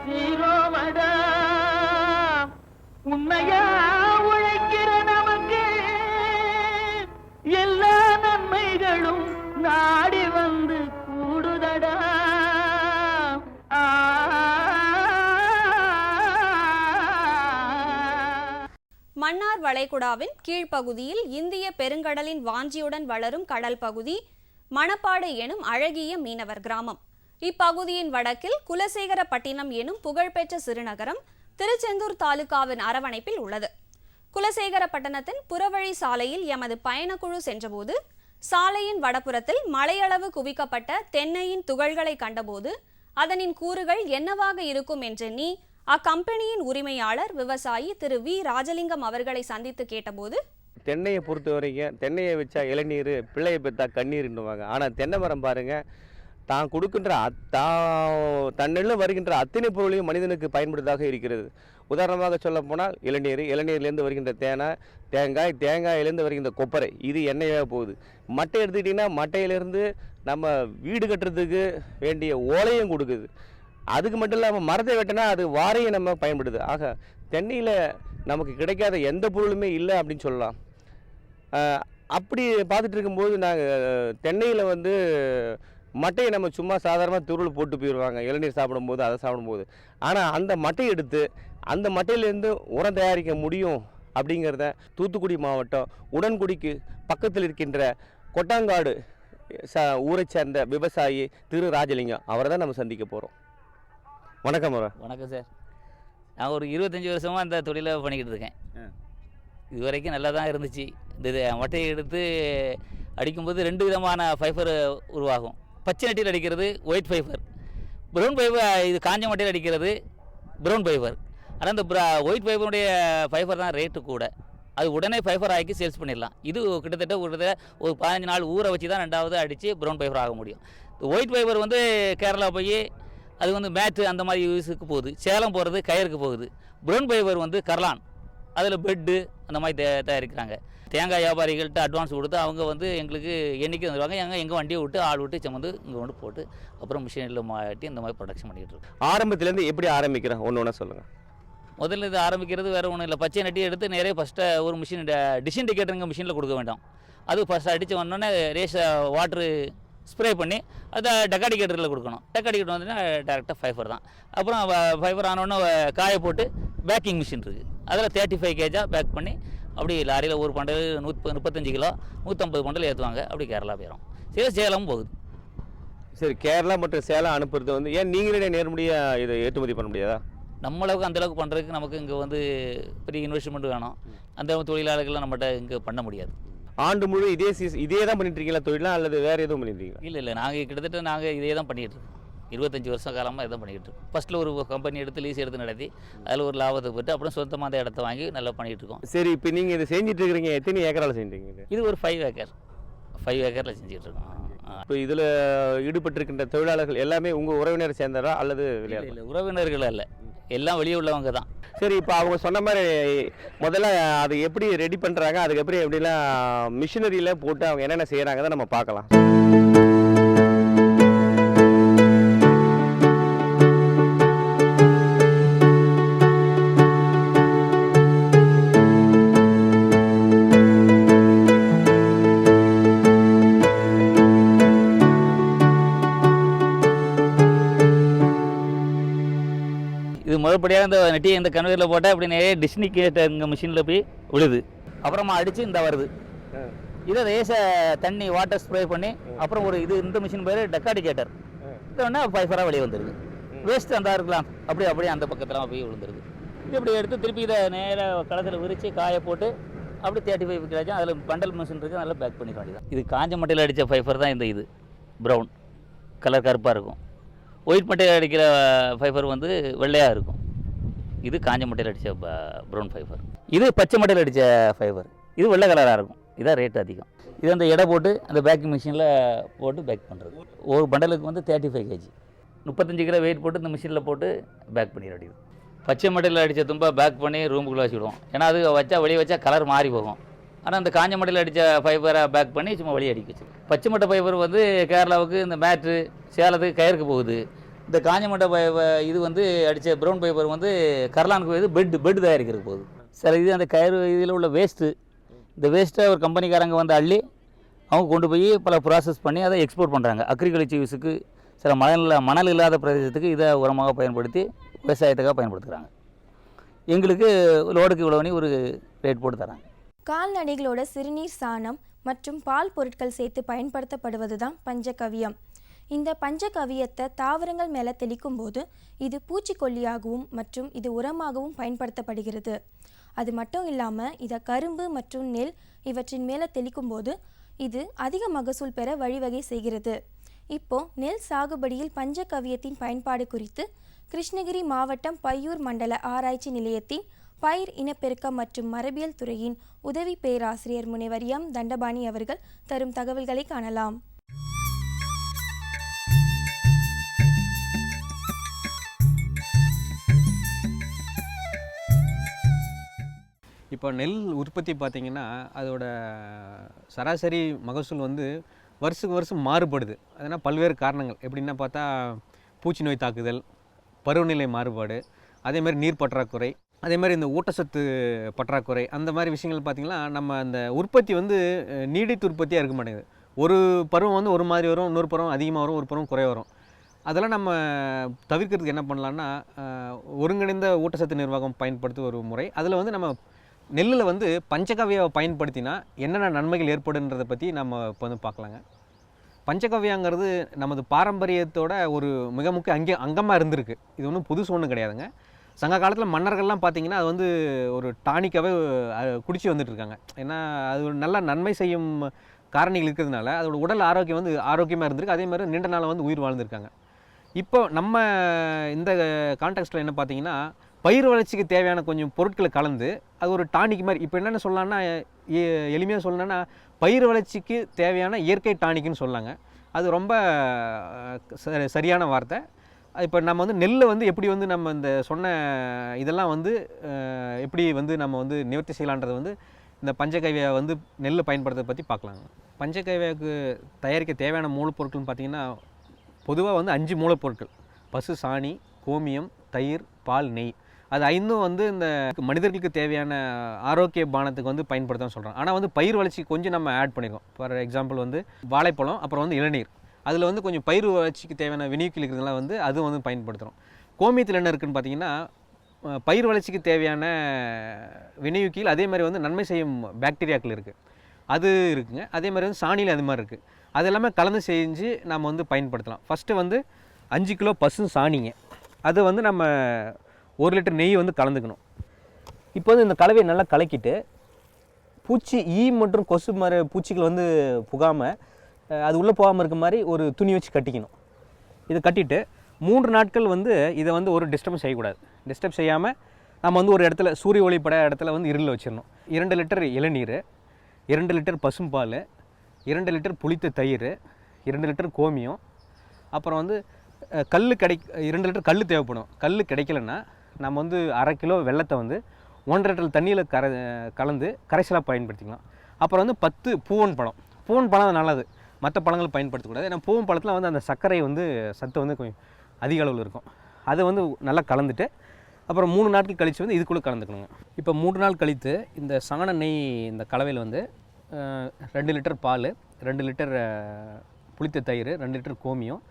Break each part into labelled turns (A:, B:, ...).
A: சீரோமடா உண்மையா உழைக்கிற நமக்கு எல்லா நன்மைகளும் நாடி வந்து கூடுதடா.
B: மன்னார் வளைகுடாவின் கீழ்ப்பகுதியில் இந்திய பெருங்கடலின் வாஞ்சியுடன் வளரும் கடல் பகுதி மணப்பாடு எனும் அழகிய மீனவர் கிராமம். இப்பகுதியின் வடக்கில் குலசேகரப்பட்டினம் எனும் புகழ்பெற்ற சிறுநகரம் திருச்செந்தூர் தாலுகாவின் அரவணைப்பில் உள்ளது. குலசேகரப்பட்டினத்தின் புறவழி சாலையில் எமது பயணக்குழு சென்றபோது சாலையின் வடபுறத்தில் மலையளவு குவிக்கப்பட்ட தென்னையின் துகள்களை கண்டபோது அதனின் கூறுகள் என்னவாக இருக்கும் என்றெண்ணி அக்கம்பெனியின் உரிமையாளர் விவசாயி திரு வி ராஜலிங்கம் அவர்களை சந்தித்து கேட்டபோது,
C: தென்னையை பொறுத்த வரைக்கும் தென்னையை வச்சா இளநீர், பிள்ளையை பெற்றா கண்ணீர்ன்னுவாங்க. ஆனால் தென்னை மரம் பாருங்கள், தான் கொடுக்கின்ற தன்னில் வருகின்ற அத்தனை பொருளையும் மனிதனுக்கு பயன்படுவதாக இருக்கிறது. உதாரணமாக சொல்ல போனால் இளநீர்லேருந்து வருகின்ற தேங்காயிலேருந்து வருகின்ற கொப்பரை, இது எண்ணெயாக போகுது. மட்டை எடுத்துக்கிட்டிங்கன்னா மட்டையிலேருந்து நம்ம வீடு கட்டுறதுக்கு வேண்டிய ஓலையும் கொடுக்குது. அதுக்கு மட்டும் இல்லாமல் மரத்தை வெட்டினா அது வாரையும் நம்ம பயன்படுது. ஆக தென்னையில் நமக்கு கிடைக்காத எந்த பொருளுமே இல்லை அப்படின்னு சொல்லலாம். அப்படி பார்த்துட்டு இருக்கும்போது நாங்கள் தென்னையில் மட்டையை நம்ம சும்மா சாதாரணமாக துருள் போட்டு போயிடுவாங்க இளநீர் சாப்பிடும்போது, அதை சாப்பிடும்போது. ஆனால் அந்த மட்டையை எடுத்து அந்த மட்டையிலேருந்து உரம் தயாரிக்க முடியும் அப்படிங்கிறத தூத்துக்குடி மாவட்டம் உடன்குடிக்கு பக்கத்தில் இருக்கின்ற கொட்டாங்காடு ஊரை சேர்ந்த விவசாயி திரு ராஜலிங்கம் அவரை தான் நம்ம சந்திக்க போகிறோம். வணக்கம்.
D: வணக்கம் சார். நான் ஒரு 25 வருஷமாக இந்த தொழிலை பண்ணிக்கிட்டு இருக்கேன். இது வரைக்கும் நல்லா தான் இருந்துச்சு. இந்த மட்டையை எடுத்து அடிக்கும்போது 2 விதமான ஃபைபர் உருவாகும். பச்சை நட்டியில் அடிக்கிறது ஒயிட் ஃபைபர், ப்ரௌன் ஃபைபர். இது காஞ்ச மட்டையில் அடிக்கிறது ப்ரௌன் ஃபைபர். ஆனால் இந்த ஒயிட் ஃபைபருடைய ஃபைபர் தான் ரேட்டு கூட. அது உடனே ஃபைபர் ஆக்கி சேல்ஸ் பண்ணிடலாம். இது கிட்டத்தட்ட ஒரு 15 நாள் ஊற வச்சு தான் 2வது அடித்து ப்ரௌன் ஃபைபர் ஆக முடியும். ஒயிட் ஃபைபர் கேரளா போய் அது மேட்டு அந்த மாதிரி யூஸுக்கு போகுது. சேலம் போகிறது கயருக்கு போகுது. ப்ரௌன் ஃபைபர் கர்லான், அதில் பெட்டு அந்த மாதிரி தயாரிக்கிறாங்க. தேங்காய் வியாபாரிகள்கிட்ட அட்வான்ஸ் கொடுத்து அவங்க எங்களுக்கு என்றைக்கு வந்துடுவாங்க. எங்கள் வண்டியை விட்டு ஆள் விட்டு சுமந்து இங்கே போட்டு அப்புறம் மிஷினில் மாட்டி இந்த மாதிரி ப்ரொடக்ஷன் பண்ணிகிட்டு இருக்கோம்.
C: ஆரம்பத்துலேருந்து எப்படி ஆரம்பிக்கிறேன் ஒன்று சொல்லுங்கள்.
D: முதல்ல இது ஆரம்பிக்கிறது வேறு ஒன்றும் இல்லை. பச்சை நட்டி எடுத்து நிறைய ஃபஸ்ட்டு ஒரு மிஷின் டிஸ்இண்டிகேட்டருங்க மிஷினில் கொடுக்க வேண்டாம். அது ஃபஸ்ட்டு அடித்து வந்தோடனே வாட்ரு ஸ்ப்ரே பண்ணி அதை டெக்காடிகேட்டரில் கொடுக்கணும். டெக்காடிகேட்டர் வந்துன்னா டேரெக்டாக ஃபைபர் தான். அப்புறம் ஃபைபர் ஆனோடனே காய போட்டு பேக்கிங் மிஷின் இருக்குது. அதில் 35 கேஜாக பேக் பண்ணி அப்படி லாரியில் ஒரு பண்டல் 35 கிலோ 150 பண்டல் ஏற்றுவாங்க. அப்படி கேரளா போயிடும். சேலம் போகுது.
C: சரி, கேரளா மற்றும் சேலம் அனுப்புறது ஏன் நீங்களே நேர்முடியாக இதை ஏற்றுமதி பண்ண முடியாதா?
D: நம்மளவுக்கு அந்தளவுக்கு பண்ணுறதுக்கு நமக்கு இங்கே பெரிய இன்வெஸ்ட்மெண்ட் வேணும். அந்த தொழிலாளர்கள்லாம் நம்மகிட்ட இங்கே பண்ண முடியாது.
C: ஆண்டு முழு இதே தான் பண்ணிட்டு இருக்கீங்களா தொழிலாம், அல்லது வேறு எதுவும் பண்ணிட்டுருக்கீங்களா?
D: இல்லை, நாங்கள் கிட்டத்தட்ட இதே தான் பண்ணிகிட்டு இருக்கோம். 25 வருஷம் காலமாக இதான் பண்ணிகிட்டு இருக்கோம். ஃபஸ்ட்டில் ஒரு கம்பெனி எடுத்து லீஸ் எடுத்து நடத்தி அதில் ஒரு லாபத்தை போட்டு அப்புறம் சொந்தமாக அந்த இடத்த வாங்கி நல்லா பண்ணிகிட்டு இருக்கோம்.
C: சரி, இப்போ நீங்கள் இதை செஞ்சுட்டு இருக்கிறீங்க, எத்தனை ஏக்கரால் செஞ்சுருக்கீங்க?
D: இது ஒரு 5 ஏக்கரில் செஞ்சுட்டு இருக்கோம்.
C: இப்போ இதில் ஈடுபட்டிருக்கின்ற தொழிலாளர்கள் எல்லாமே உங்கள் உறவினரை சேர்ந்தாரா அல்லது
D: இல்லை, உறவினர்கள் அல்ல, எல்லாம் வெளியே உள்ளவங்க தான்.
C: சரி, இப்போ அவங்க சொன்ன மாதிரி முதல்ல அதை எப்படி ரெடி பண்ணுறாங்க, அதுக்கப்புறம் எப்படிலாம் மிஷினரியில் போட்டு அவங்க என்னென்ன செய்கிறாங்க தான் நம்ம பார்க்கலாம்.
D: இது முதற்படியாக இந்த நெட்டியை இந்த கன்வேயரில் போட்டால் அப்படி நிறைய டிஸ்னிகேட்டர் இங்கே மிஷினில் போய் விழுது. அப்புறமா அடித்து இந்த வருது. இதை லேச தண்ணி வாட்டர் ஸ்ப்ரே பண்ணி அப்புறம் இந்த மிஷின் பேர் டெக்காடிகேட்டர். இது ஒன்றா ஃபைபராக வெளியே வந்துடுது. வேஸ்ட்டு அந்த இருக்கலாம் அப்படியே அந்த பக்கத்தில் போய் விழுந்துருது. இப்படி எடுத்து திருப்பி இதை நேராக களத்தில் விரித்து காய போட்டு அப்படி 35 கிலோ அதில் பண்டல் மிஷின் இருக்குது, நல்லா பேக் பண்ணிக்க வேண்டியதான். இது காஞ்ச மட்டையில் அடித்த ஃபைபர் தான் இது ப்ரௌன் கலர் கருப்பாக இருக்கும். ஒயிட் மட்டையில் அடிக்கிற ஃபைபர் வெள்ளையாக இருக்கும். இது காஞ்ச மட்டையில் அடித்த ப்ரௌன் ஃபைபர். இது பச்சை மட்டையில் அடித்த ஃபைபர். இது வெள்ளை கலராக இருக்கும். இதான் ரேட் அதிகம். இது அந்த எடை போட்டு அந்த பேக்கிங் மிஷினில் போட்டு பேக் பண்ணுறது. ஒரு பண்டலுக்கு 35 கேஜி 35 கிலோ வெயிட் போட்டு இந்த மிஷினில் போட்டு பேக் பண்ணிட வேண்டியது. பச்சை மட்டையில் அடித்த தும்பை பேக் பண்ணி ரூமுக்குள்ளே வச்சுடுவோம். ஏன்னா அது வெளியே வச்சா கலர் மாறி போகும். ஆனால் அந்த காஞ்ச மட்டையில் அடித்த ஃபைபரை பேக் பண்ணி சும்மா வெளியே அடிக்க வச்சு. பச்சை மட்டை ஃபைபர் கேரளாவுக்கு இந்த மேட்ரு சேலத்துக்கு கயருக்கு போகுது. இந்த காஞ்ச மட்டை இது வந்து அடித்த ப்ரௌன் பேப்பர் வந்து கரலானுக்கு இது பெட் தயாரிக்கிறது போகுது. சில இது அந்த கயிறு இதில் உள்ள வேஸ்ட்டு, இந்த வேஸ்ட்டை ஒரு கம்பெனிக்காரங்க வந்து அள்ளி அவங்க கொண்டு போய் பல ப்ராசஸ் பண்ணி அதை எக்ஸ்போர்ட் பண்ணுறாங்க. அக்ரிகல்ச்சர் யூஸுக்கு சில மணல் இல்லாத பிரதேசத்துக்கு இதை உரமாக பயன்படுத்தி விவசாயத்துக்காக பயன்படுத்துகிறாங்க. எங்களுக்கு லோடுக்கு இவ்வளோனி ஒரு ரேட் போட்டு தராங்க.
E: கால்நடைகளோட சிறுநீர், சாணம் மற்றும் பால் பொருட்கள் சேர்த்து பயன்படுத்தப்படுவது தான் பஞ்சகவ்யம். இந்த பஞ்சகவ்யத்தை தாவரங்கள் மேலே தெளிக்கும் போது இது பூச்சிக்கொல்லியாகவும் மற்றும் இது உரமாகவும் பயன்படுத்தப்படுகிறது. அது மட்டும் இல்லாமல் இதை கரும்பு மற்றும் நெல் இவற்றின் மேலே தெளிக்கும் போது இது அதிக மகசூல் பெற வழிவகை செய்கிறது. இப்போ நெல் சாகுபடியில் பஞ்சகவ்யத்தின் பயன்பாடு குறித்து கிருஷ்ணகிரி மாவட்டம் பையூர் மண்டல ஆராய்ச்சி நிலையத்தின் பயிர் இனப்பெருக்கம் மற்றும் மரபியல் துறையின் உதவி பேராசிரியர் முனைவர் எம். தண்டபாணி அவர்கள் தரும் தகவல்களை காணலாம்.
F: இப்போ நெல் உற்பத்தி பார்த்திங்கன்னா அதோட சராசரி மகசூல் வந்து வருஷத்துக்கு வருஷம் மாறுபடுது. அதனால் பல்வேறு காரணங்கள் எப்படின்னா பார்த்தா பூச்சி நோய் தாக்குதல், பருவநிலை மாறுபாடு, அதேமாதிரி நீர் பற்றாக்குறை, அதேமாதிரி இந்த ஊட்டச்சத்து பற்றாக்குறை, அந்த மாதிரி விஷயங்கள் பார்த்திங்கன்னா நம்ம அந்த உற்பத்தி வந்து நீடித்து உற்பத்தியாக இருக்க மாட்டேங்குது. ஒரு பருவம் வந்து ஒரு மாதிரி வரும், இன்னொரு பருவம் அதிகமாக வரும், ஒரு பருவம் குறைய வரும். அதெல்லாம் நம்ம தவிர்க்கிறதுக்கு என்ன பண்ணலான்னா ஒருங்கிணைந்த ஊட்டச்சத்து நிர்வாகம் பயன்படுத்த ஒரு முறை. அதில் வந்து நம்ம நெல்லில் வந்து பஞ்சகவ்யாவை பயன்படுத்தினா என்னென்ன நன்மைகள் ஏற்படுன்றதை பற்றி நம்ம இப்போ வந்து பார்க்கலாங்க. பஞ்சகவ்யாங்கிறது நமது பாரம்பரியத்தோட ஒரு மிக முக்கிய அங்கமாக இருந்திருக்கு. இது ஒன்றும் புதுசு ஒன்றும் கிடையாதுங்க. சங்க காலத்தில் மன்னர்கள்லாம் பார்த்திங்கன்னா அது வந்து ஒரு டானிக்காகவே குடிச்சு வந்துட்டுருக்காங்க. ஏன்னா அது ஒரு நல்ல நன்மை செய்யும் காரணிகள் இருக்கிறதுனால அதோட உடல் ஆரோக்கியம் வந்து ஆரோக்கியமாக இருந்திருக்கு. அதே மாதிரி நீண்ட நாள் வந்து உயிர் வாழ்ந்துருக்காங்க. இப்போ நம்ம இந்த கான்டெக்ஸ்ட்டில் என்ன பார்த்திங்கன்னா பயிர் வளர்ச்சிக்கு தேவையான கொஞ்சம் பொருட்களை கலந்து அது ஒரு டானிக் மாதிரி. இப்போ என்னென்ன சொல்லலாம்னா எளிமையாக சொல்லணும்னா பயிர் வளர்ச்சிக்கு தேவையான இயற்கை டானிக்னு சொல்லாங்க. அது ரொம்ப சரியான வார்த்தை. இப்போ நம்ம வந்து நெல்லை வந்து எப்படி வந்து நம்ம இந்த சொன்ன இதெல்லாம் வந்து எப்படி வந்து நம்ம வந்து நிவர்த்தி செய்யலான்றதை வந்து இந்த பஞ்சகவ்யா வந்து நெல்லை பயன்படுத்துறதை பற்றி பார்க்கலாங்க. பஞ்சகவ்யாவுக்கு தயாரிக்க தேவையான மூலப்பொருட்கள்னு பார்த்திங்கன்னா பொதுவாக வந்து 5 மூலப்பொருட்கள்: பசு சாணி, கோமியம், தயிர், பால், நெய். அது 5ம் வந்து இந்த மனிதர்களுக்கு தேவையான ஆரோக்கிய பானத்துக்கு வந்து பயன்படுத்தணும்னு சொல்கிறோம். ஆனால் வந்து பயிர் வளர்ச்சிக்கு கொஞ்சம் நம்ம ஆட் பண்ணியிருக்கோம். ஃபார் எக்ஸாம்பிள் வந்து வாழைப்பழம், அப்புறம் வந்து இளநீர். அதில் வந்து கொஞ்சம் பயிர் வளர்ச்சிக்கு தேவையான வினியூக்கில் இருக்கிறதுலாம் வந்து அதுவும் வந்து பயன்படுத்துகிறோம். கோமியத்தில் என்ன இருக்குதுன்னு பார்த்தீங்கன்னா பயிர் வளர்ச்சிக்கு தேவையான வினையூக்கியில் அதே மாதிரி வந்து நன்மை செய்யும் பாக்டீரியாக்கள் இருக்குது, அது இருக்குங்க. அதே மாதிரி வந்து சாணியில் அது மாதிரி இருக்குது. அது எல்லாமே கலந்து செஞ்சு நம்ம வந்து பயன்படுத்தலாம். ஃபஸ்ட்டு வந்து 5 கிலோ பசு சாணிங்க, அது வந்து நம்ம 1 லிட்டர் நெய் வந்து கலந்துக்கணும். இப்போ வந்து இந்த கலவையை நல்லா கலக்கிட்டு ஈ மற்றும் கொசு மாதிரி பூச்சிகள் வந்து புகாமல் அது உள்ளே போகாமல் இருக்க மாதிரி ஒரு துணி வச்சு கட்டிக்கணும். இதை கட்டிட்டு 3 நாட்கள் வந்து இதை வந்து ஒரு டிஸ்டர்ப் செய்யக்கூடாது. டிஸ்டர்ப் செய்யாமல் நம்ம வந்து ஒரு இடத்துல சூரிய ஒளிப்பட இடத்துல வந்து இருளில் வச்சிடணும். 2 லிட்டர் இளநீர், 2 லிட்டர் பசும்பால், 2 லிட்டர் புளித்த தயிர், 2 லிட்டர் கோமியம், அப்புறம் வந்து 2 லிட்டர் கல் தேவைப்படும். கல் கிடைக்கலன்னா நம்ம வந்து 1/2 கிலோ வெல்லத்தை வந்து 1.5 லிட்டர் தண்ணியில் கலந்து கரைசலாக பயன்படுத்திக்கலாம். அப்புறம் வந்து 10 பூவன் பழம் நல்லது, மற்ற பழங்கள் பயன்படுத்தக்கூடாது. ஏன்னா பூவன் பழத்தில் வந்து அந்த சர்க்கரை வந்து சத்து வந்து கொஞ்சம் அதிக அளவில் இருக்கும். அதை வந்து நல்லா கலந்துட்டு அப்புறம் 3 நாட்கள் கழித்து வந்து இதுக்குள்ளே கலந்துக்கணுங்க. இப்போ 3 நாள் கழித்து இந்த சாண நெய் இந்த கலவையில் வந்து 2 லிட்டர் பால், 2 லிட்டர் புளித்த தயிர், 2 லிட்டர் கோமியம்,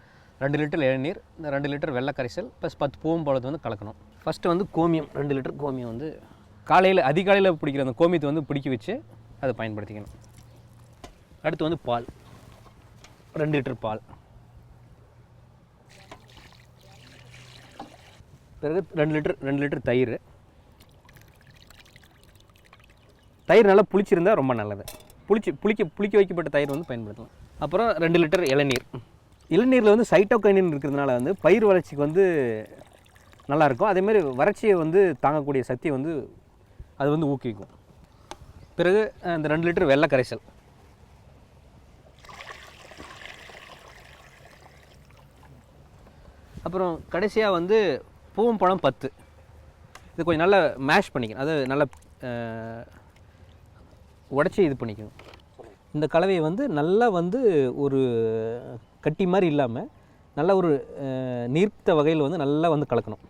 F: 2 லிட்டர் இளநீர், இந்த 2 லிட்டர் வெள்ளை கரைசல் ப்ளஸ் 10 பூவன் பழத்தை வந்து கலக்கணும். ஃபஸ்ட்டு வந்து கோமியம் 2 லிட்டர் கோமியம் வந்து அதிகாலையில் பிடிக்கிற அந்த கோமியத்தை வந்து பிடிக்க வச்சு அதை பயன்படுத்திக்கணும். அடுத்து வந்து பால், 2 லிட்டர் பால், பிறகு 2 லிட்டர் தயிர். தயிர் நல்லா புளிச்சிருந்தால் ரொம்ப நல்லது. புளிக்க வைக்கப்பட்ட தயிர் வந்து பயன்படுத்தலாம். அப்புறம் 2 லிட்டர் இளநீரில் வந்து சைட்டோகைனின் இருக்கிறதுனால வந்து பயிர் வளர்ச்சிக்கு வந்து நல்லாயிருக்கும். அதேமாதிரி வறட்சியை வந்து தாங்கக்கூடிய சக்தி வந்து அது வந்து ஊக்குவிக்கும். பிறகு இந்த 2 லிட்டர் வெள்ளை கரைசல், அப்புறம் கடைசியாக வந்து பூவன் பழம் 10. இது கொஞ்சம் நல்லா மேஷ் பண்ணிக்கணும், அது நல்லா உடச்சி இது பண்ணிக்கணும். இந்த கலவையை வந்து நல்லா வந்து ஒரு கட்டி மாதிரி இல்லாமல் நல்ல ஒரு நீர்த்த வகையில் வந்து நல்லா வந்து கலக்கணும்.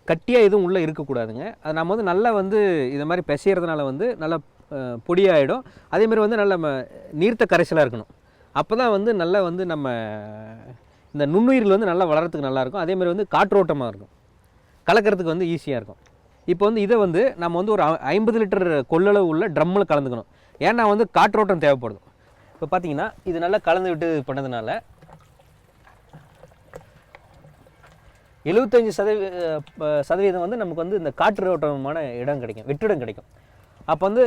F: கட்டியாக எதுவும் உள்ளே இருக்கக்கூடாதுங்க. அது நம்ம வந்து நல்லா வந்து இதை மாதிரி பிசைகிறதுனால வந்து நல்லா பொடியாகிடும். அதேமாதிரி வந்து நல்ல நீர்த்த கரைசலாக இருக்கணும். அப்போ தான் வந்து நல்லா வந்து நம்ம இந்த நுண்ணுயிர்கள் வந்து நல்லா வளர்கிறதுக்கு நல்லாயிருக்கும். அதேமாதிரி வந்து காற்றோட்டமாக இருக்கும், கலக்கிறதுக்கு வந்து ஈஸியாக இருக்கும். இப்போ வந்து இதை வந்து நம்ம வந்து ஒரு 50 லிட்டர் கொள்ளளவு உள்ள ட்ரம்மில் கலந்துக்கணும். ஏன்னா வந்து காற்றோட்டம் தேவைப்படுது. இப்போ பார்த்தீங்கன்னா இது நல்லா கலந்து விட்டு பண்ணதுனால 75% வந்து நமக்கு வந்து இந்த காற்றோட்டமான இடம் கிடைக்கும், வெற்றிடம் கிடைக்கும். அப்போ வந்து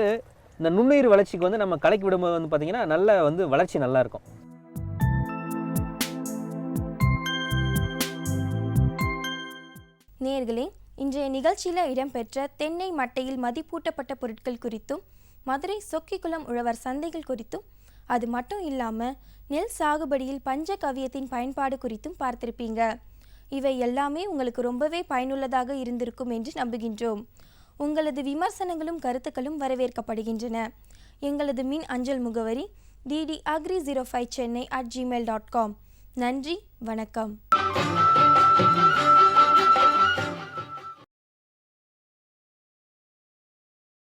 F: இந்த நுண்ணுயிர் வளர்ச்சிக்கு வந்து நம்ம கலக்கி விடும்போது வந்து பார்த்திங்கன்னா நல்ல வந்து வளர்ச்சி நல்லாயிருக்கும்.
E: நேயர்களே, இன்றைய நிகழ்ச்சியில் இடம்பெற்ற தென்னை மட்டையில் மதிப்பூட்டப்பட்ட பொருட்கள் குறித்தும் மதுரை சொக்கிக்குளம் உழவர் சந்தைகள் குறித்தும் அது மட்டும் இல்லாமல் நெல் சாகுபடியில் பஞ்சகவியத்தின் பயன்பாடு குறித்தும் பார்த்திருப்பீங்க. இவை எல்லாமே உங்களுக்கு ரொம்பவே பயனுள்ளதாக இருந்திருக்கும் என்று நம்புகின்றோம். உங்களது விமர்சனங்களும் கருத்துக்களும் வரவேற்கப்படுகின்றன. எங்களது மின் அஞ்சல் முகவரி ddagri05chennai@gmail.com. நன்றி, வணக்கம்.